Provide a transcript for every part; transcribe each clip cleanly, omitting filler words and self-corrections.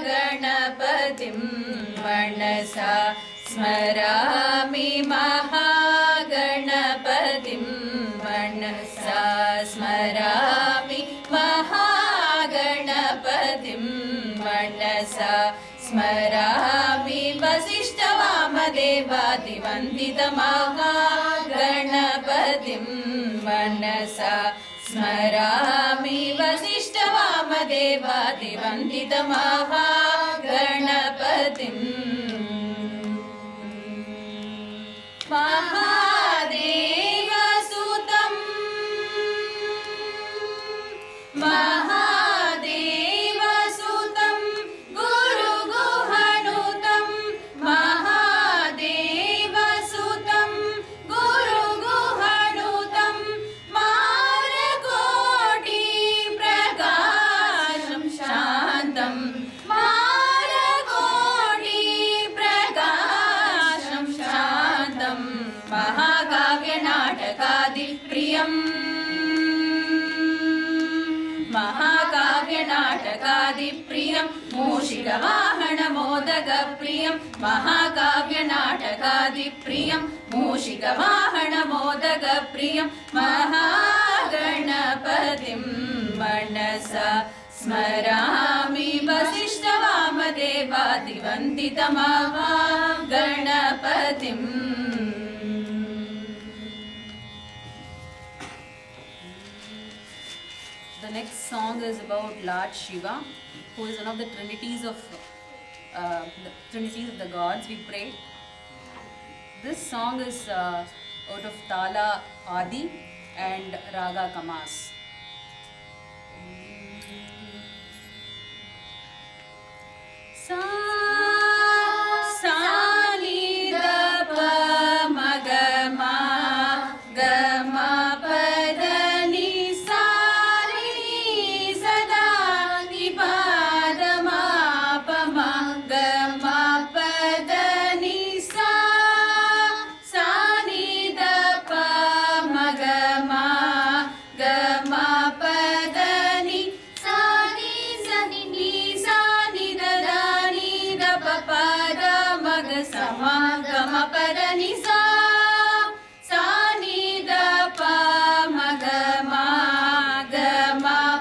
महागणपतिं मनसा स्मरामि महागणपतिं मनसा स्मरामि महागणपतिं मनसा स्मरामि वसिष्ठवामदेवादिवन्दितमहागणपतिं मनसा स्मरामि वसिष्ठवामदेवादिवन्दितमहागणपतिं महादेवसुतं महादेवसुतं गुरुगुहनुतं महादेवसुतं गुरुगुहनुतं मारकोटिप्रकाशं शान्तं मारकोटिप्रकाशं शान्तं महाकाव्यनाटकादिप्रियम् महाकाव्यनाटकादिप्रियं मूषिकवाहनमोदकप्रियं महाकाव्यनाटकादिप्रियं मूषिकवाहनमोदकप्रियं महागणपतिं मनसा स्मरामि वसिष्ठवामदेवादिवन्दितमहागणपतिम् The next song is about Lord Shiva, who is one of the trinities of the gods. We pray. This song is out of Tala Adi and Raga Kamas. Sa sa ni da pa ma ga ma pa da ni sa ri sa da ni pa da ma pa ma pa da ni sa ni da pa ma pa da ni sa ni sa ni da da ni da pa pa da ma ga sa ma pa da ni sa ni da pa ma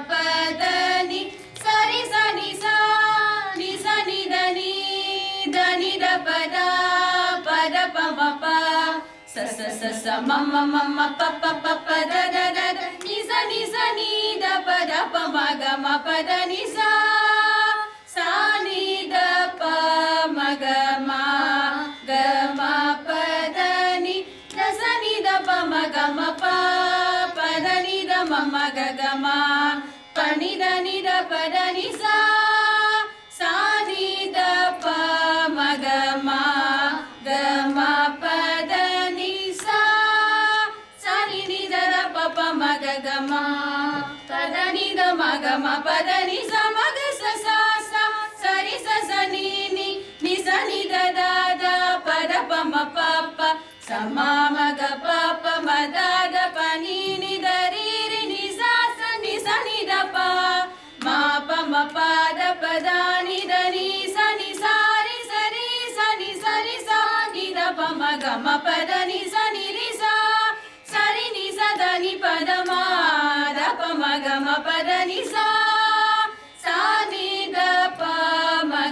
pa da ni sa ri sa ni da ni da pa da pa ma pa sa ma pa pa da da ni sa ni da pa ma pa da ni sa ni da pa ma pa da ni da sa ni da pa ma pa da ni da ma ga ma pa ni da pa da ni sa ni da pa ma pa da ni sa ni da pa ma ga ma pa da ni da ma pa da ni sa sa sa ri sa ni sa ni da pa ma pa sa ma ga pa ma da pa ni da ri ni sa ni da pa ma pa da pa da ni sa ri sa ni sa ni da pa ma pa da ni ri sa ri ni sa da ni pa da pa ma pa da ni sa ni da pa ma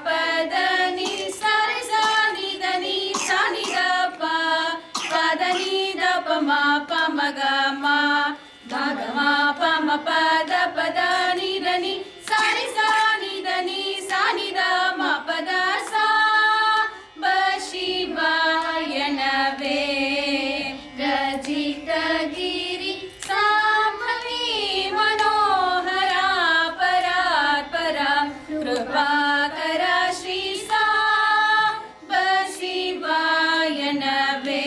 pa da ni sa ri sa ni da pa da ni da pa ma pa ma ga ma pa ma pa da ni sa ri sa ni da ma pa da sa ba ಶಿವಾಯ ನವೇ ರಚಿತ ಗಿರಿ ಸಾಂಭವಿ ಮನೋಹರ ಪರಾತ್ಪರ ಕೃಪಾಕರ ಶ್ರೀ ಸಾಂಬ ಶಿವಾಯ ನವೇ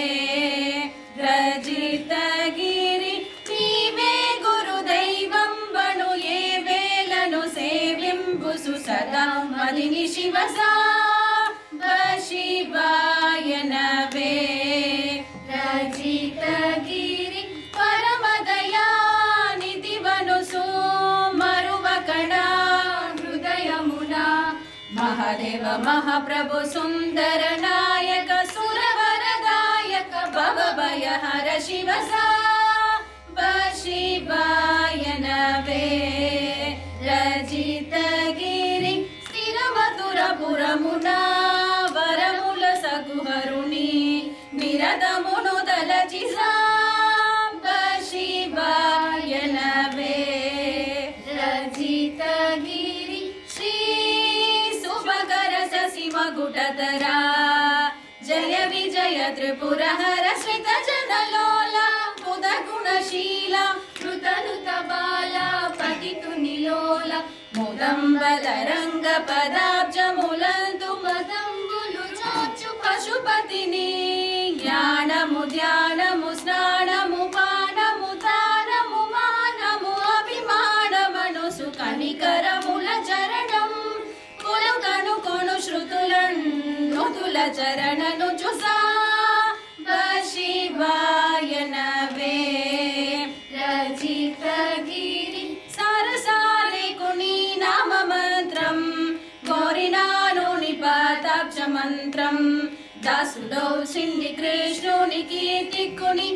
ರಚಿತ ಗಿರಿ ನೀವೇ ಗುರುದೈವಂ ಬಣು ಏ ವೇಲನು ಸೇವ್ಯಂಬುಸು ಸದಾ ಮದಿನಿ ಶಿವ ಸಾಂಬ ಶಿವಾಯ ನವೇ शिव महाप्रभु सुन्दर नायक सुरवरदायक भवभयहर शिव साम्ब शिवाय नवे रजितगिरि स्थिरमधुरपुरमुना वरमुल सकुहरुणि निरतमुनु दलचि साम्ब शिवाय नवे रजितगिरि श्री सुभकर ससिमकुटधरा जय विजय त्रिपुरहर श्रित जनलोला मुदगुणशीला ऋतनुत बाला पतितुनिलोला मुदम्बलरंग पदाब्जमुलन्तु मदम्बुलु चोचु पशुपतिनि ज्ञानमु ध्यानमु स्नानमु पानमु दानमु मानमु अभिमानमनु कनिकरमुल चरणं कुलु कनु कोनु श्रुतुलन्नुतुल चरणनु चुसा शिवाय नवे रजितगिरि सारसारे कुनी नाम मन्त्रं गोरिनानु निपाताब्ज मन्त्रं दासुडौ सिन्धि कृष्णुनि कीर्ति कुनि